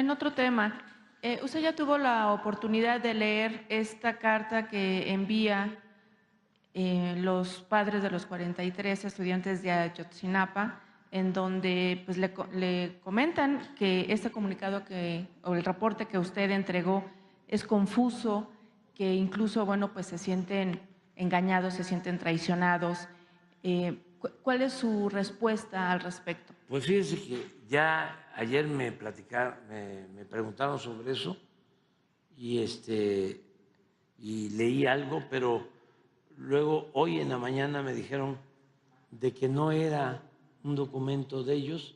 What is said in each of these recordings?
en otro tema, usted ya tuvo la oportunidad de leer esta carta que envía los padres de los 43 estudiantes de Ayotzinapa, en donde pues, le comentan que este comunicado o el reporte que usted entregó es confuso, que incluso bueno, pues se sienten engañados, se sienten traicionados. ¿Cuál es su respuesta al respecto? Pues fíjense que ya ayer me preguntaron sobre eso y y leí algo, pero luego hoy en la mañana me dijeron de que no era un documento de ellos,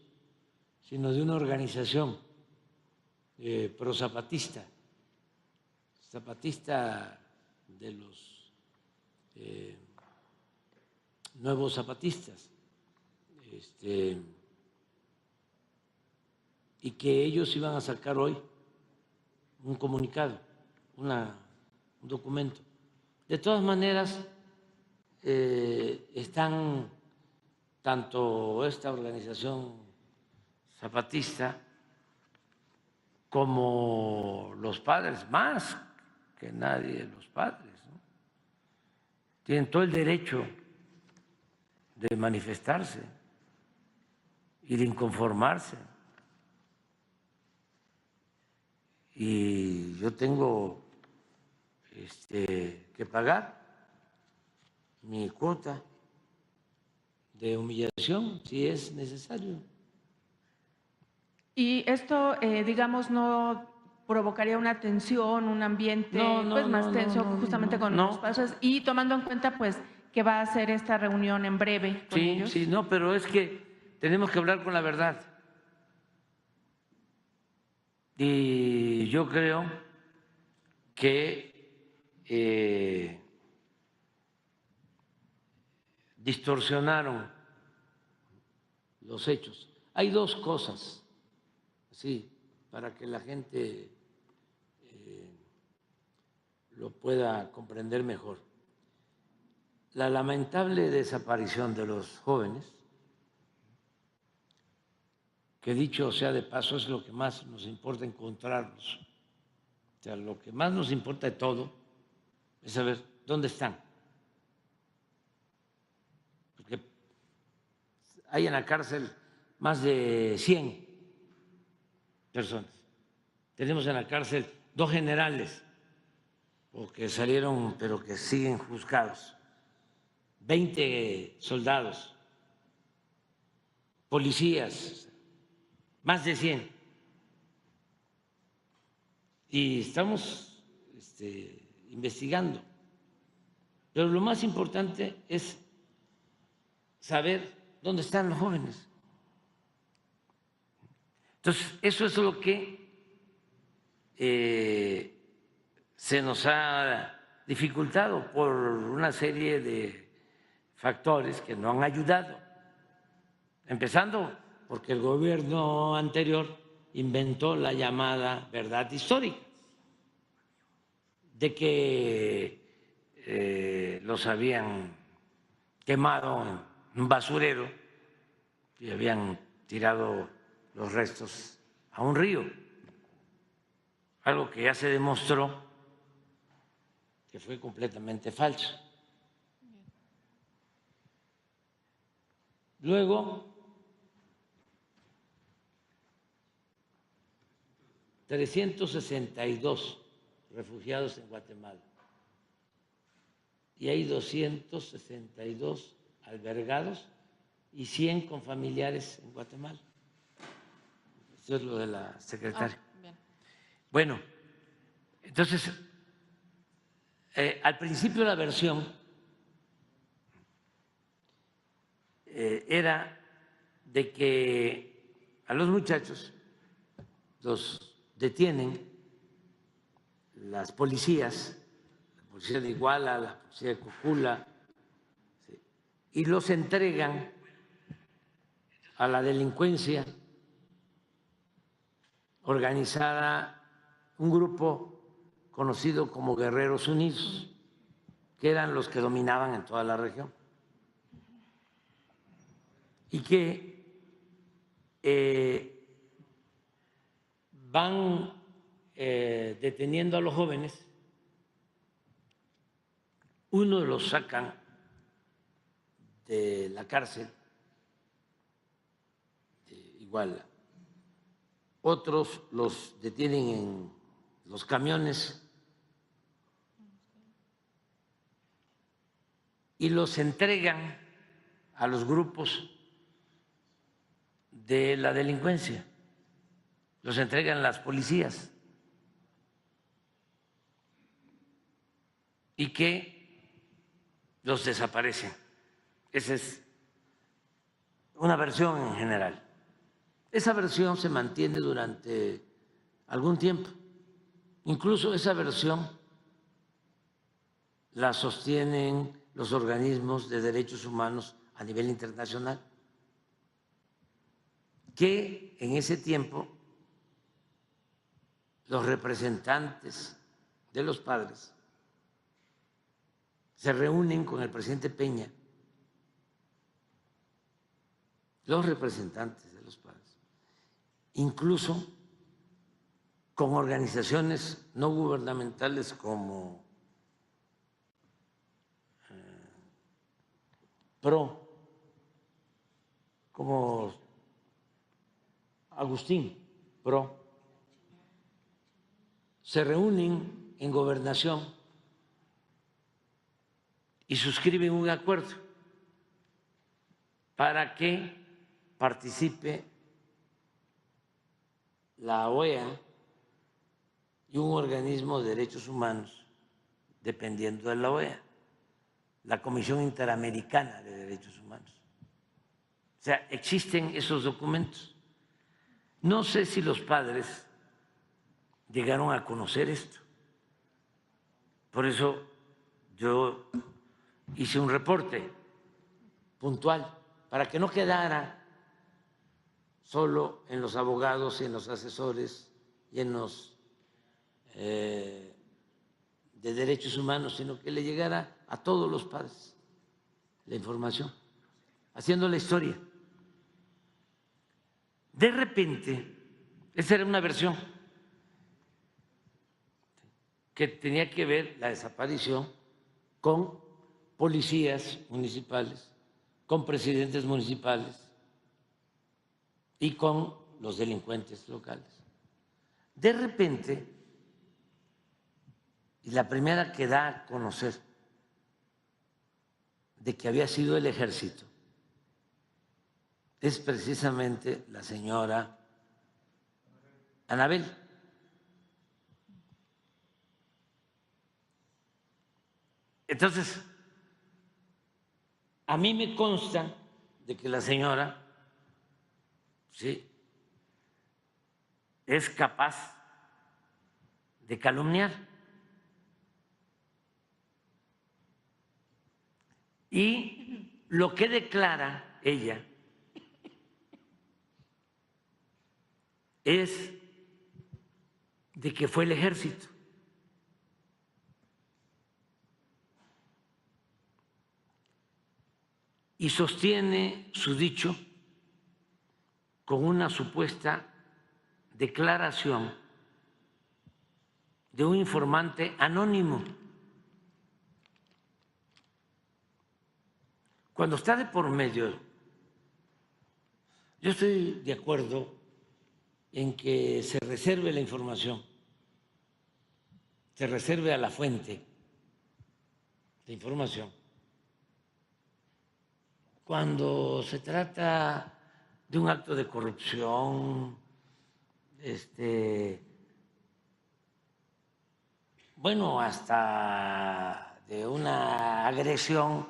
sino de una organización pro-zapatista, zapatista de los nuevos zapatistas, y que ellos iban a sacar hoy un comunicado, un documento. De todas maneras, están tanto esta organización zapatista como los padres, más que nadie los padres, ¿no? Tienen todo el derecho de manifestarse y de inconformarse. Y yo tengo que pagar mi cuota de humillación si es necesario. Y esto, digamos, no provocaría una tensión, un ambiente más tenso justamente con los padres, y tomando en cuenta pues que va a hacer esta reunión en breve con ellos. Sí, no, pero es que tenemos que hablar con la verdad. Y yo creo que distorsionaron los hechos. Hay dos cosas, sí, para que la gente lo pueda comprender mejor. La lamentable desaparición de los jóvenes, que dicho sea de paso es lo que más nos importa encontrarlos. O sea, lo que más nos importa de todo es saber dónde están. Porque hay en la cárcel más de 100 personas. Tenemos en la cárcel 2 generales, porque salieron, pero que siguen juzgados, 20 soldados, policías, más de 100. Y estamos investigando. Pero lo más importante es saber dónde están los jóvenes. Entonces, eso es lo que se nos ha dificultado por una serie de factores que no han ayudado. Empezando porque el gobierno anterior inventó la llamada verdad histórica, de que los habían quemado en un basurero y habían tirado los restos a un río, algo que ya se demostró que fue completamente falso. Luego, 362 refugiados en Guatemala y hay 262 albergados y 100 con familiares en Guatemala. Eso es lo de la secretaria. Bien. Bueno, entonces, al principio la versión era de que a los muchachos los detienen las policías, la policía de Iguala, la policía de Cocula, ¿sí?, y los entregan a la delincuencia organizada, un grupo conocido como Guerreros Unidos, que eran los que dominaban en toda la región, y que van deteniendo a los jóvenes, unos los sacan de la cárcel, igual, otros los detienen en los camiones y los entregan a los grupos de la delincuencia, los entregan las policías y que los desaparecen. Esa es una versión en general. Esa versión se mantiene durante algún tiempo. Incluso esa versión la sostienen los organismos de derechos humanos a nivel internacional, que en ese tiempo los representantes de los padres se reúnen con el presidente Peña, los representantes de los padres, incluso con organizaciones no gubernamentales como PRO, como Agustín PRO, se reúnen en Gobernación y suscriben un acuerdo para que participe la OEA y un organismo de derechos humanos dependiendo de la OEA, la Comisión Interamericana de Derechos Humanos. O sea, existen esos documentos. No sé si los padres llegaron a conocer esto. Por eso yo hice un reporte puntual para que no quedara solo en los abogados y en los asesores y en los de derechos humanos, sino que le llegara a todos los padres la información, haciendo la historia. De repente, esa era una versión que tenía que ver la desaparición con policías municipales, con presidentes municipales y con los delincuentes locales. De repente, y la primera que da a conocer de que había sido el ejército es precisamente la señora Anabel. Entonces, a mí me consta de que la señora, sí, es capaz de calumniar. Y lo que declara ella es de que fue el ejército. Y sostiene su dicho con una supuesta declaración de un informante anónimo. Cuando está de por medio, yo estoy de acuerdo en que se reserve la información, se reserve a la fuente de información. Cuando se trata de un acto de corrupción, bueno, hasta de una agresión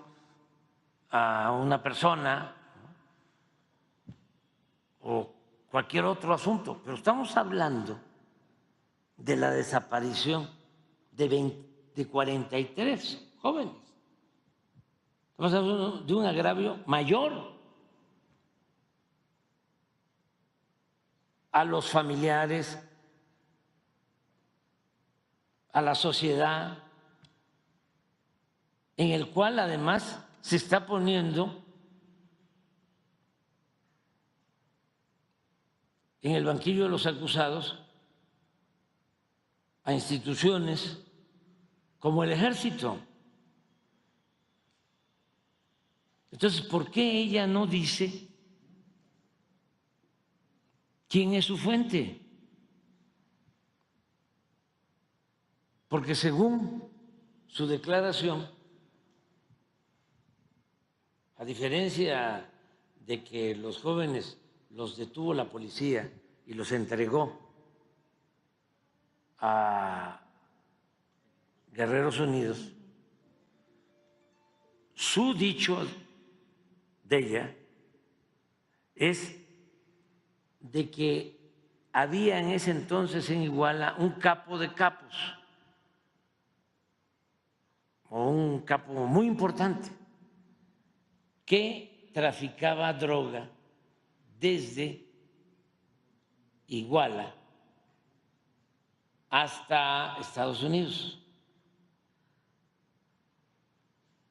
a una persona o cualquier otro asunto, pero estamos hablando de la desaparición de 43 jóvenes. Estamos hablando de un agravio mayor a los familiares, a la sociedad, en el cual además se está poniendo en el banquillo de los acusados a instituciones como el Ejército. Entonces, ¿por qué ella no dice quién es su fuente? Porque según su declaración, a diferencia de que los jóvenes los detuvo la policía y los entregó a Guerreros Unidos, su dicho de ella es de que había en ese entonces en Iguala un capo de capos, o un capo muy importante, que traficaba droga desde Iguala hasta Estados Unidos,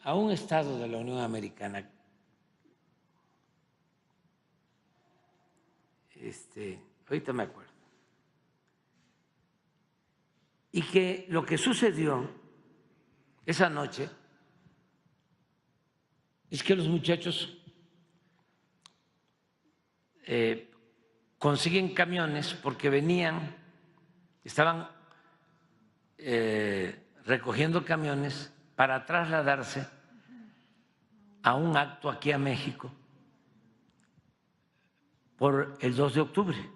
a un estado de la Unión Americana. Ahorita me acuerdo. Y que lo que sucedió esa noche es que los muchachos consiguen camiones porque estaban recogiendo camiones para trasladarse a un acto aquí a México por el 2 de octubre.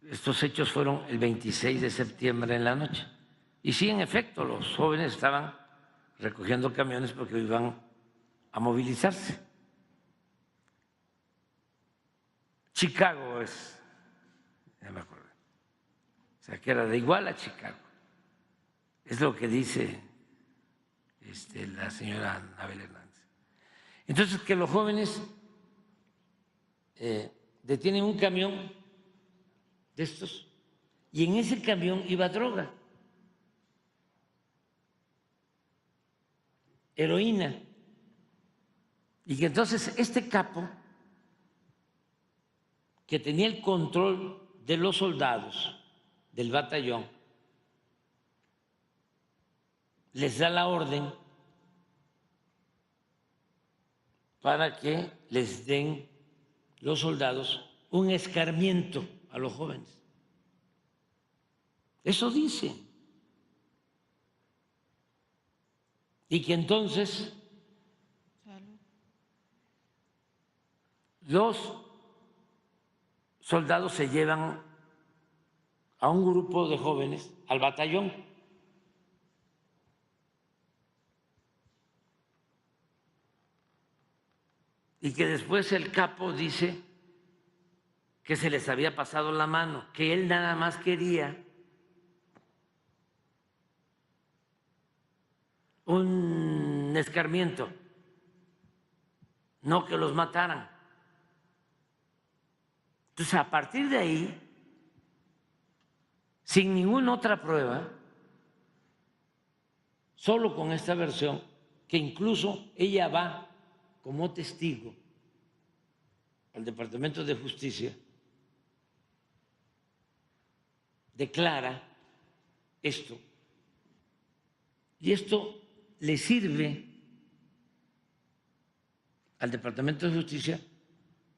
Estos hechos fueron el 26 de septiembre en la noche. Y sí, en efecto, los jóvenes estaban recogiendo camiones porque iban a movilizarse. Chicago es, ya me acuerdo, o sea, que era de Iguala a Chicago. Es lo que dice la señora Anabel Hernández. Entonces, que los jóvenes detienen un camión de estos y en ese camión iba droga, heroína, y que entonces este capo, que tenía el control de los soldados del batallón, les da la orden para que les den los soldados un escarmiento a los jóvenes. Eso dice. Y que entonces los soldados se llevan a un grupo de jóvenes al batallón. Y que después el capo dice que se les había pasado la mano, que él nada más quería un escarmiento, no que los mataran. Entonces, a partir de ahí, sin ninguna otra prueba, solo con esta versión, que incluso ella va como testigo al Departamento de Justicia, declara esto. Y esto le sirve al Departamento de Justicia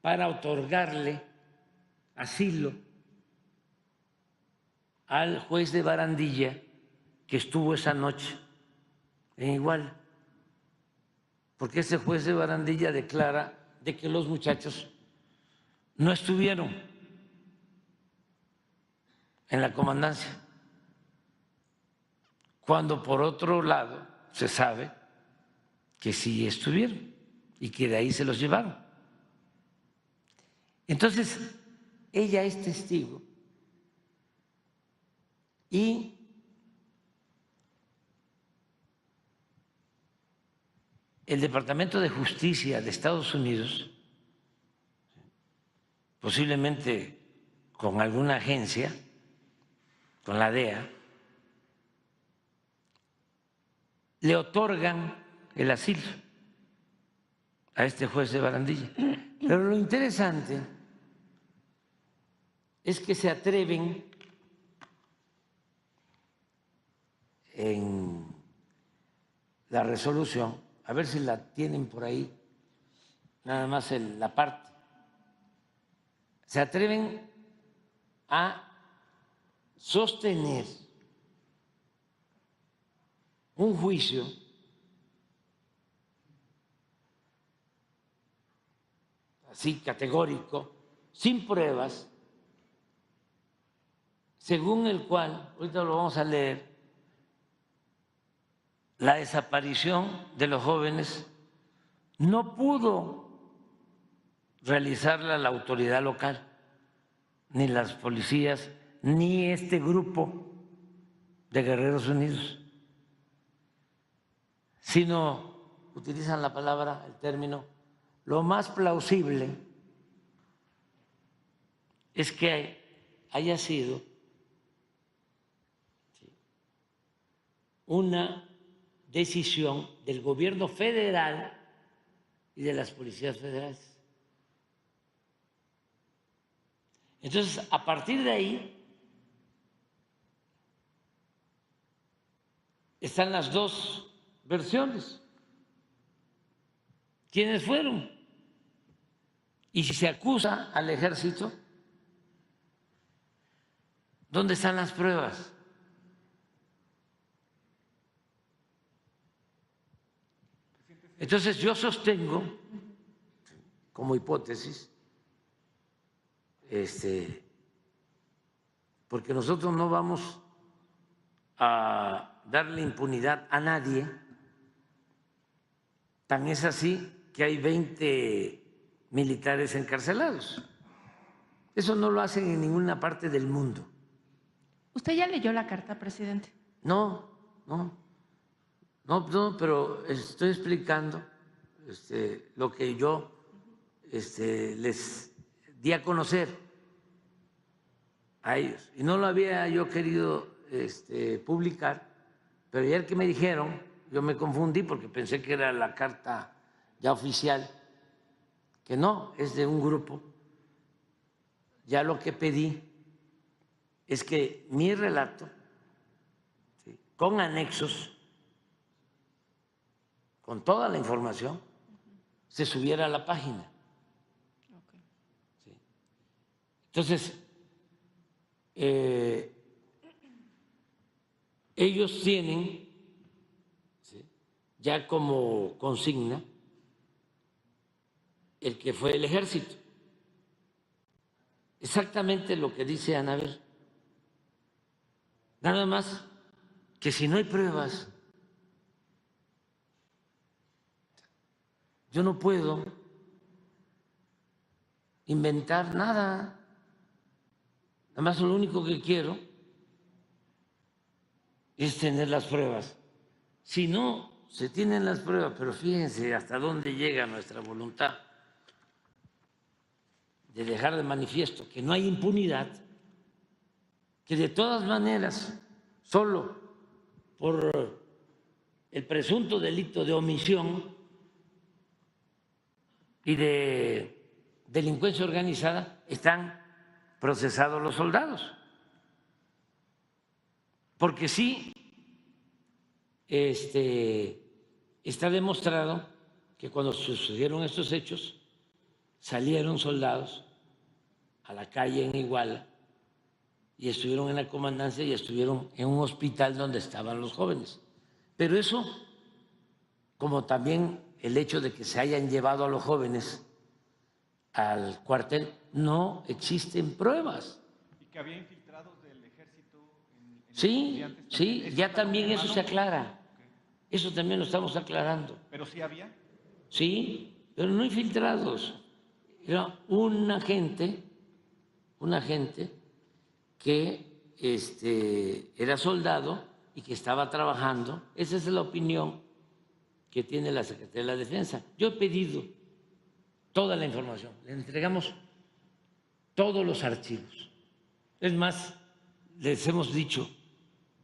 para otorgarle asilo al juez de Barandilla que estuvo esa noche en Iguala, porque ese juez de Barandilla declara de que los muchachos no estuvieron en la comandancia, cuando por otro lado se sabe que sí estuvieron y que de ahí se los llevaron. Entonces, ella es testigo y el Departamento de Justicia de Estados Unidos, posiblemente con alguna agencia, con la DEA, le otorgan el asilo a este juez de Barandilla. Pero lo interesante es que se atreven en la resolución, a ver si la tienen por ahí, nada más en la parte, se atreven a sostener un juicio así categórico, sin pruebas, según el cual, ahorita lo vamos a leer, la desaparición de los jóvenes no pudo realizarla la autoridad local, ni las policías, ni este grupo de Guerreros Unidos, sino utilizan la palabra, el término, lo más plausible es que haya sido una decisión del gobierno federal y de las policías federales. Entonces, a partir de ahí, están las dos versiones. ¿Quiénes fueron? Y si se acusa al ejército, ¿dónde están las pruebas? Entonces yo sostengo, como hipótesis, porque nosotros no vamos a darle impunidad a nadie, tan es así que hay 20 militares encarcelados. Eso no lo hacen en ninguna parte del mundo. ¿Usted ya leyó la carta, presidente? No, pero estoy explicando lo que yo les di a conocer a ellos. Y no lo había yo querido publicar, pero ayer que me dijeron, yo me confundí porque pensé que era la carta ya oficial, que no, es de un grupo. Ya lo que pedí es que mi relato, ¿sí?, con anexos, con toda la información, se subiera a la página. ¿Sí? Entonces, ellos tienen, ¿sí?, ya como consigna el que fue el ejército. Exactamente lo que dice Anabel. Nada más que si no hay pruebas, yo no puedo inventar nada. Nada más lo único que quiero es tener las pruebas. Si no se tienen las pruebas, pero fíjense hasta dónde llega nuestra voluntad de dejar de manifiesto que no hay impunidad, que de todas maneras, solo por el presunto delito de omisión y de delincuencia organizada están procesados los soldados. Porque sí está demostrado que cuando sucedieron estos hechos salieron soldados a la calle en Iguala y estuvieron en la comandancia y estuvieron en un hospital donde estaban los jóvenes. Pero eso, como también el hecho de que se hayan llevado a los jóvenes al cuartel, no existen pruebas. ¿Y que había infiltrados del ejército en Sí, estudiantes? ya también eso se aclara. Okay. Eso también lo estamos aclarando. ¿Pero sí había? Sí, pero no infiltrados. Era un agente que era soldado y que estaba trabajando. Esa es la opinión que tiene la Secretaría de la Defensa. Yo he pedido toda la información, le entregamos todos los archivos. Es más, les hemos dicho,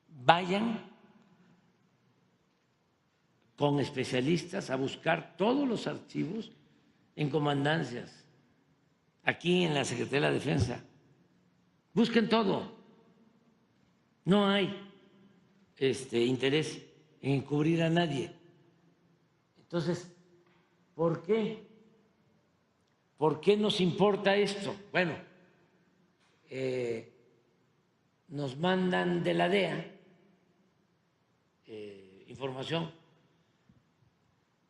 vayan con especialistas a buscar todos los archivos en comandancias, aquí en la Secretaría de la Defensa. Busquen todo. No hay interés en encubrir a nadie. Entonces, ¿por qué? ¿Por qué nos importa esto? Bueno, nos mandan de la DEA información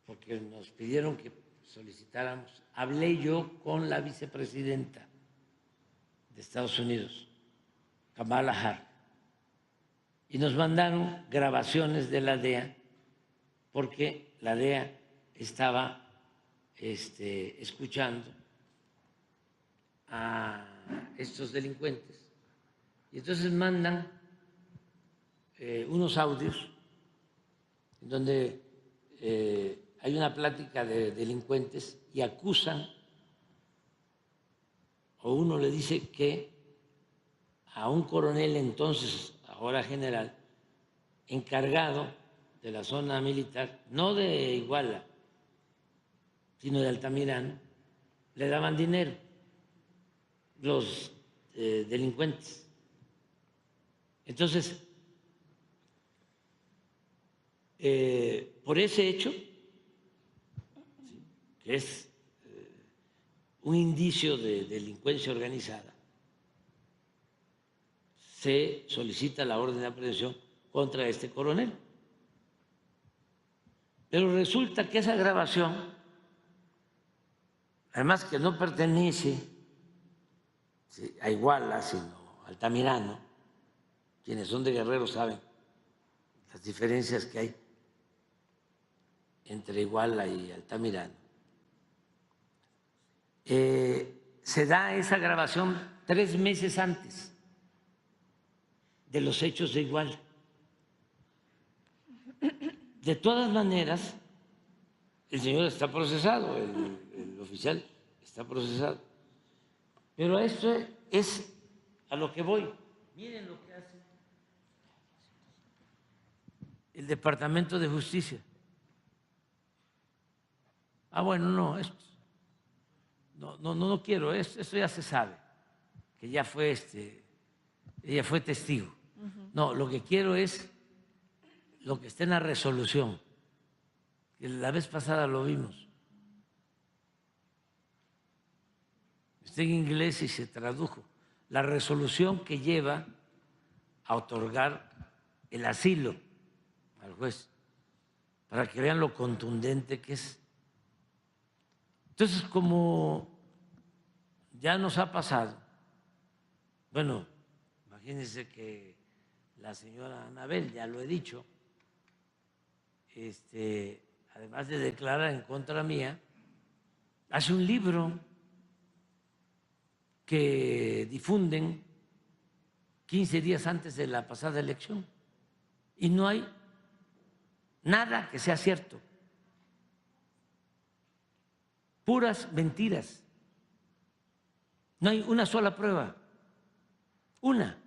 porque nos pidieron que solicitáramos. Hablé yo con la vicepresidenta de Estados Unidos, Kamala Harris, y nos mandaron grabaciones de la DEA porque la DEA estaba escuchando a estos delincuentes. Y entonces mandan unos audios en donde hay una plática de delincuentes y acusan, o uno le dice que a un coronel entonces, ahora general, encargado de la zona militar, no de Iguala, sino de Altamirano, le daban dinero los delincuentes. Entonces, por ese hecho, que es un indicio de delincuencia organizada, se solicita la orden de aprehensión contra este coronel. Pero resulta que esa grabación, además que no pertenece a Iguala, sino a Altamirano, quienes son de Guerrero saben las diferencias que hay entre Iguala y Altamirano. Se da esa grabación 3 meses antes de los hechos de Iguala. De todas maneras, el señor está procesado, el oficial está procesado. Pero esto es a lo que voy. Miren lo que hace el Departamento de Justicia. Bueno, no, esto no quiero, esto ya se sabe, que ya fue ella fue testigo. No, lo que quiero es lo que está en la resolución, que la vez pasada lo vimos. Está en inglés y se tradujo. La resolución que lleva a otorgar el asilo al juez, para que vean lo contundente que es. Entonces, como ya nos ha pasado, bueno, imagínense que la señora Anabel, ya lo he dicho, además de declarar en contra mía, hace un libro que difunden 15 días antes de la pasada elección y no hay nada que sea cierto. Puras mentiras. No hay una sola prueba. Una.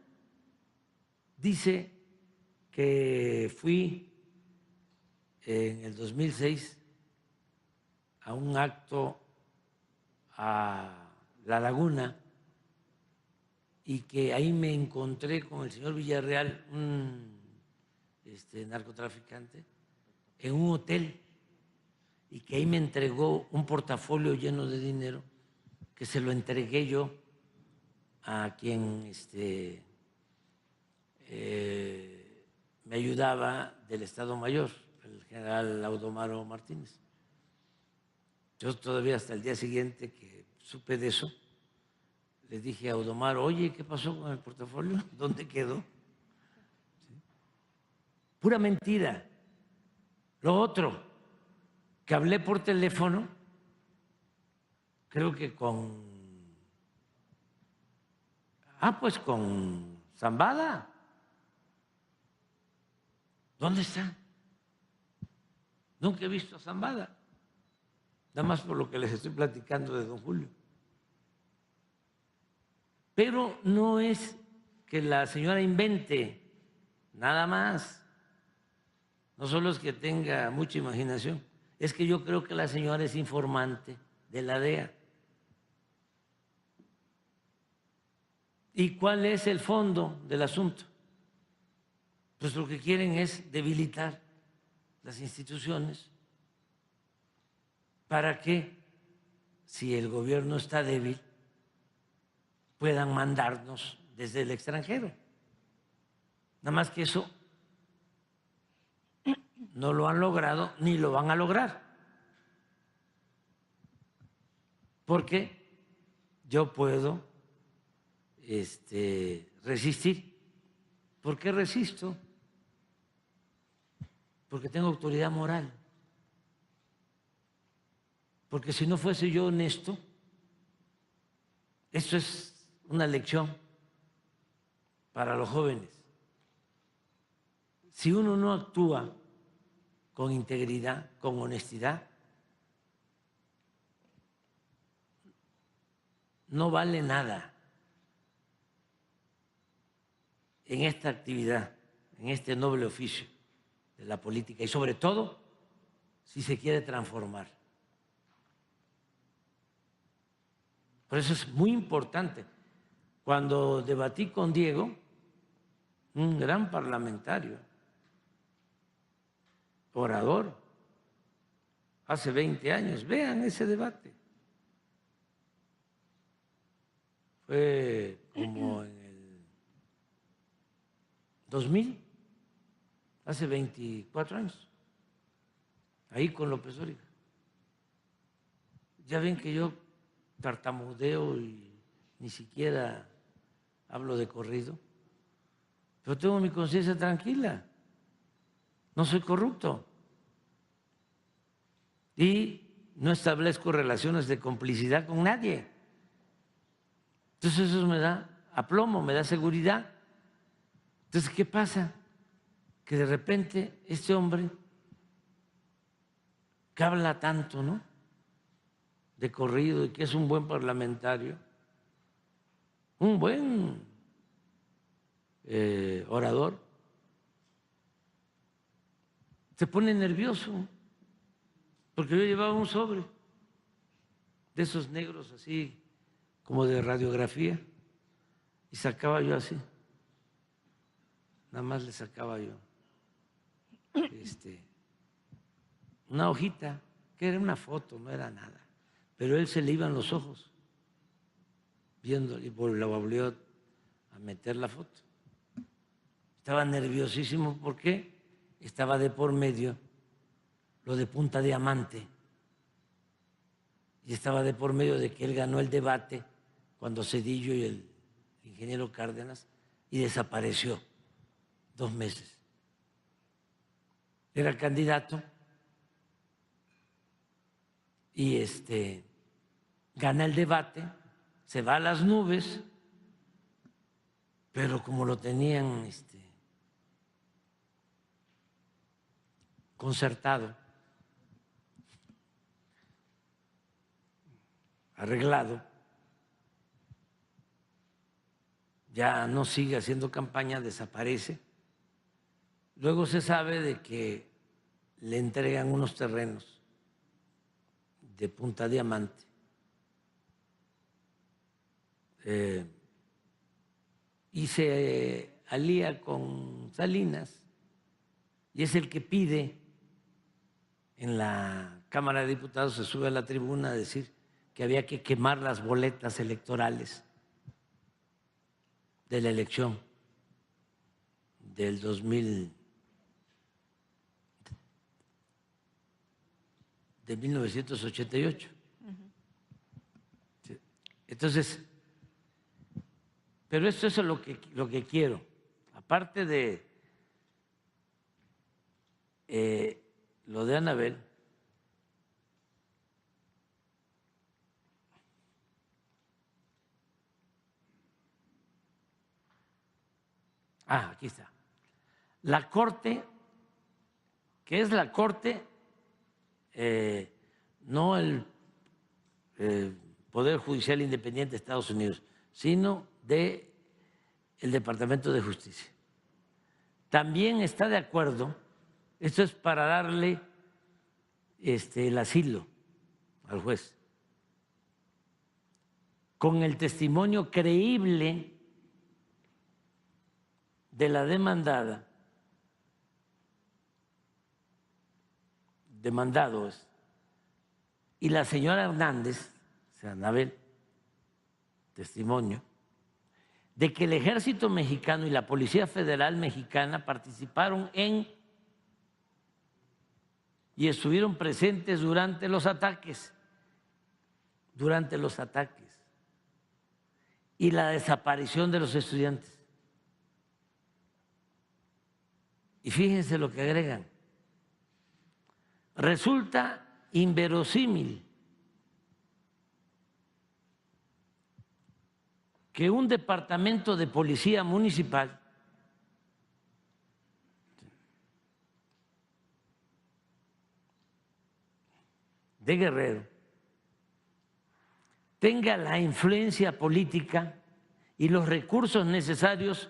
Dice que fui en el 2006 a un acto a La Laguna y que ahí me encontré con el señor Villarreal, un narcotraficante, en un hotel, y que ahí me entregó un portafolio lleno de dinero que se lo entregué yo a quien me ayudaba del Estado Mayor, el general Audomaro Martínez. Yo todavía hasta el día siguiente que supe de eso, le dije a Audomaro, oye, ¿qué pasó con el portafolio? ¿Dónde quedó? ¿Sí? Pura mentira. Lo otro, que hablé por teléfono, creo que con Zambada. ¿Dónde está? Nunca he visto a Zambada, nada más por lo que les estoy platicando de don Julio. Pero no es que la señora invente, nada más. No solo es que tenga mucha imaginación, es que yo creo que la señora es informante de la DEA. ¿Y cuál es el fondo del asunto? pues lo que quieren es debilitar las instituciones para que, si el gobierno está débil, puedan mandarnos desde el extranjero. Nada más que eso no lo han logrado ni lo van a lograr. Porque yo puedo resistir. ¿Por qué resisto? Porque tengo autoridad moral. Porque si no fuese yo honesto, esto es una lección para los jóvenes. Si uno no actúa con integridad, con honestidad, no vale nada en esta actividad, en este noble oficio de la política y sobre todo si se quiere transformar. Por eso es muy importante. Cuando debatí con Diego, un gran parlamentario, orador, hace 20 años, vean ese debate. Fue como en el 2000, hace 24 años, ahí con López Dóriga. Ya ven que yo tartamudeo y ni siquiera hablo de corrido, pero tengo mi conciencia tranquila, no soy corrupto y no establezco relaciones de complicidad con nadie. Entonces eso me da aplomo, me da seguridad. Entonces, ¿qué pasa? Que de repente este hombre que habla tanto, ¿no?, de corrido y que es un buen parlamentario, un buen orador, se pone nervioso porque yo llevaba un sobre de esos negros así como de radiografía y sacaba yo así, nada más le sacaba yo una hojita que era una foto, no era nada, pero él se le iban los ojos viendo y lo volvió a meter la foto. Estaba nerviosísimo porque estaba de por medio lo de Punta Diamante y estaba de por medio de que él ganó el debate cuando Zedillo y el ingeniero Cárdenas y desapareció 2 meses. Era candidato y gana el debate, se va a las nubes, pero como lo tenían concertado, arreglado, ya no sigue haciendo campaña, desaparece. Luego se sabe de que le entregan unos terrenos de Punta Diamante y se alía con Salinas y es el que pide en la Cámara de Diputados, se sube a la tribuna a decir que había que quemar las boletas electorales de la elección del 1988. Entonces, pero esto es lo que quiero, aparte de lo de Anabel. Aquí está. La Corte, que es la Corte, no el Poder Judicial Independiente de Estados Unidos, sino del Departamento de Justicia. También está de acuerdo, esto es para darle el asilo al juez, con el testimonio creíble de la demandada demandados. Y la señora Hernández, o sea, Anabel, testimonio, de que el Ejército Mexicano y la Policía Federal Mexicana participaron en y estuvieron presentes durante los ataques, y la desaparición de los estudiantes. Y fíjense lo que agregan. Resulta inverosímil que un departamento de policía municipal de Guerrero tenga la influencia política y los recursos necesarios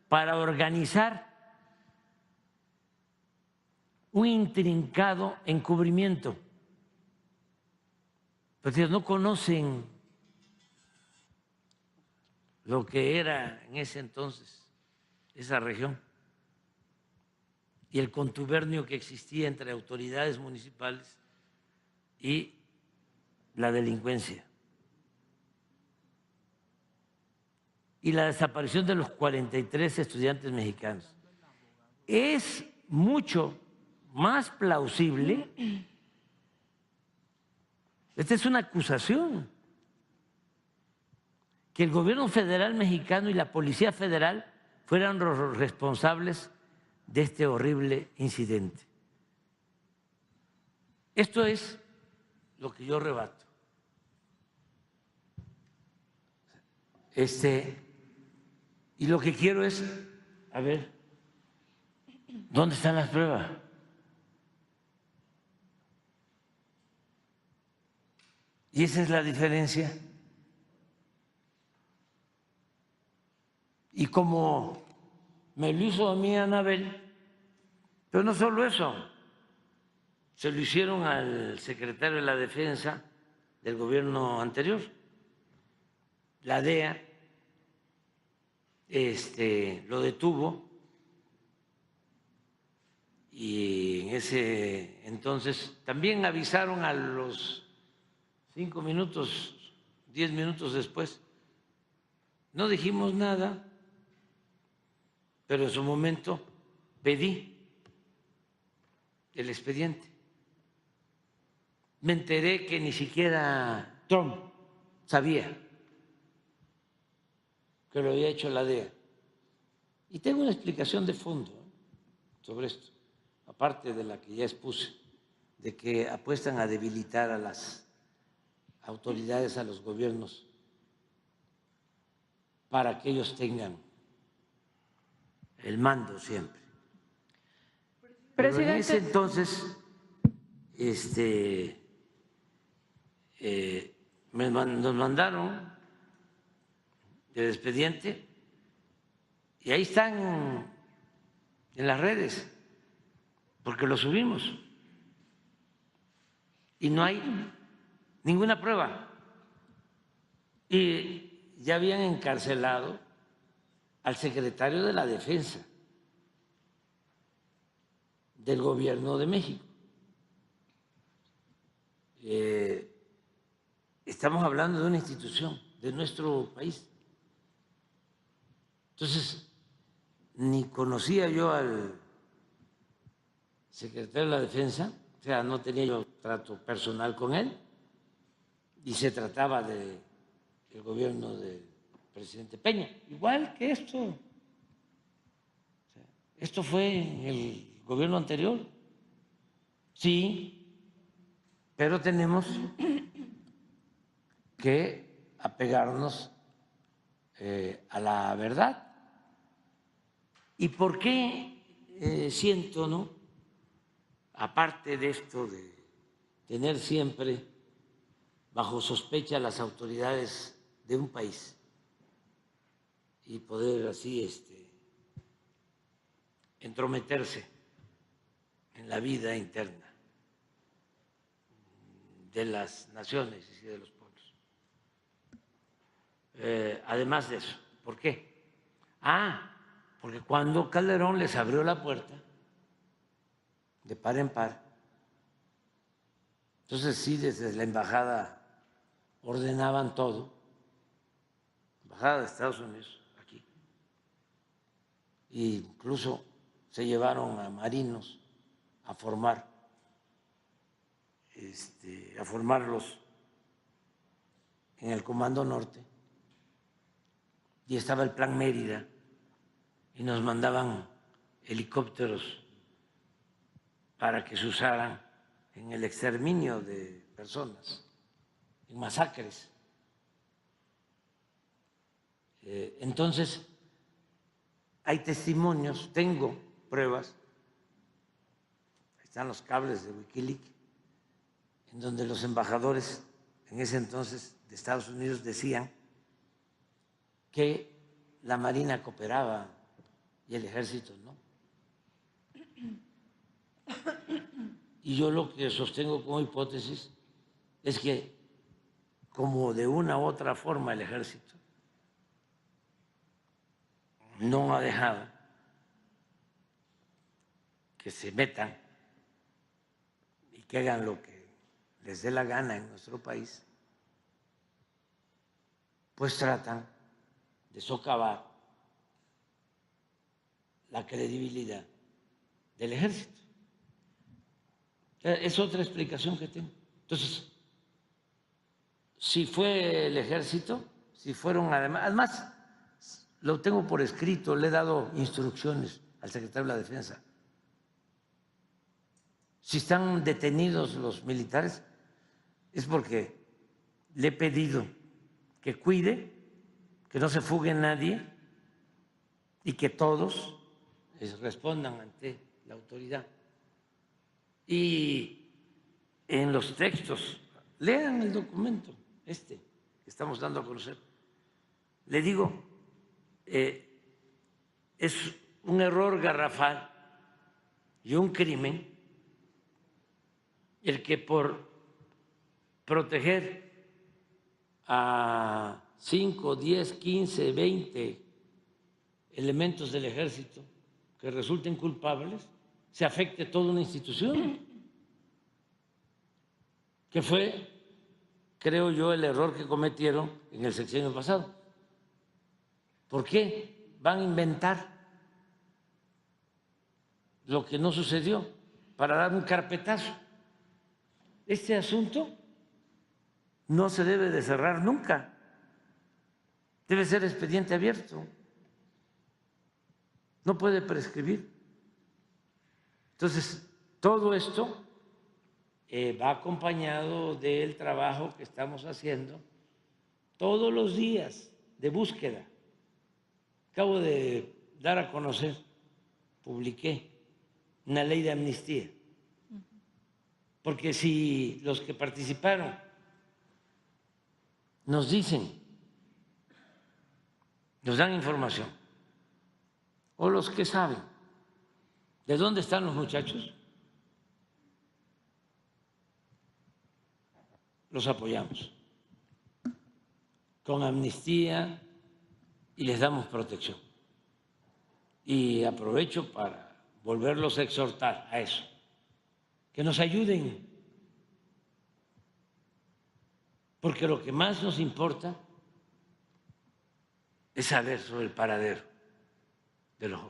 para organizar un intrincado encubrimiento. Porque no conocen lo que era en ese entonces esa región y el contubernio que existía entre autoridades municipales y la delincuencia. Y la desaparición de los 43 estudiantes mexicanos. Es mucho más plausible, esta es una acusación, que el gobierno federal mexicano y la Policía Federal fueran los responsables de este horrible incidente. Esto es lo que yo rebato. Y lo que quiero es, a ver, ¿dónde están las pruebas? Y esa es la diferencia. Y como me lo hizo a mí Anabel, pero no solo eso, se lo hicieron al secretario de la Defensa del gobierno anterior, la DEA, lo detuvo y en ese entonces también avisaron a los 5 minutos, 10 minutos después. No dijimos nada, pero en su momento pedí el expediente. Me enteré que ni siquiera Trump sabía que lo había hecho la DEA. Y tengo una explicación de fondo sobre esto, aparte de la que ya expuse, de que apuestan a debilitar a las autoridades, a los gobiernos, para que ellos tengan el mando siempre. Pero en ese entonces nos mandaron el expediente y ahí están en las redes, porque lo subimos y no hay ninguna prueba. Y ya habían encarcelado al secretario de la Defensa del Gobierno de México. Estamos hablando de una institución de nuestro país. Entonces, ni conocía yo al secretario de la Defensa, o sea, no tenía yo trato personal con él, y se trataba del gobierno del presidente Peña, igual que esto. Esto fue en el gobierno anterior, sí, pero tenemos que apegarnos a la verdad. ¿Y por qué siento, no? Aparte de esto de tener siempre bajo sospecha a las autoridades de un país y poder así entrometerse en la vida interna de las naciones y de los pueblos. Además de eso, ¿por qué? Porque cuando Calderón les abrió la puerta de par en par Entonces sí, desde la embajada ordenaban todo, embajada de Estados Unidos aquí, e incluso se llevaron a marinos a formarlos en el Comando Norte, y estaba el Plan Mérida, y nos mandaban helicópteros para que se usaran en el exterminio de personas, en masacres. Entonces, hay testimonios, tengo pruebas, están los cables de Wikileaks, en donde los embajadores en ese entonces de Estados Unidos decían que la Marina cooperaba y el Ejército no. Y yo lo que sostengo como hipótesis es que, como de una u otra forma el Ejército no ha dejado que se metan y que hagan lo que les dé la gana en nuestro país, pues tratan de socavar la credibilidad del Ejército. Es otra explicación que tengo. Entonces, si fue el Ejército, si fueron además lo tengo por escrito, le he dado instrucciones al secretario de la Defensa. Si están detenidos los militares, es porque le he pedido que cuide, que no se fugue nadie y que todos respondan ante la autoridad. Y en los textos, lean el documento que estamos dando a conocer. Le digo, es un error garrafal y un crimen el que por proteger a 5, 10, 15, 20 elementos del Ejército que resulten culpables, se afecte toda una institución, que fue, creo yo, el error que cometieron en el sexenio pasado. ¿Por qué van a inventar lo que no sucedió para dar un carpetazo? Este asunto no se debe de cerrar nunca, debe ser expediente abierto, no puede prescribir. Entonces, todo esto va acompañado del trabajo que estamos haciendo todos los días de búsqueda. Acabo de dar a conocer, publiqué una ley de amnistía, porque si los que participaron nos dicen, nos dan información, o los que saben de dónde están los muchachos, los apoyamos con amnistía y les damos protección. Y aprovecho para volverlos a exhortar a eso, que nos ayuden, porque lo que más nos importa es saber sobre el paradero de los jóvenes.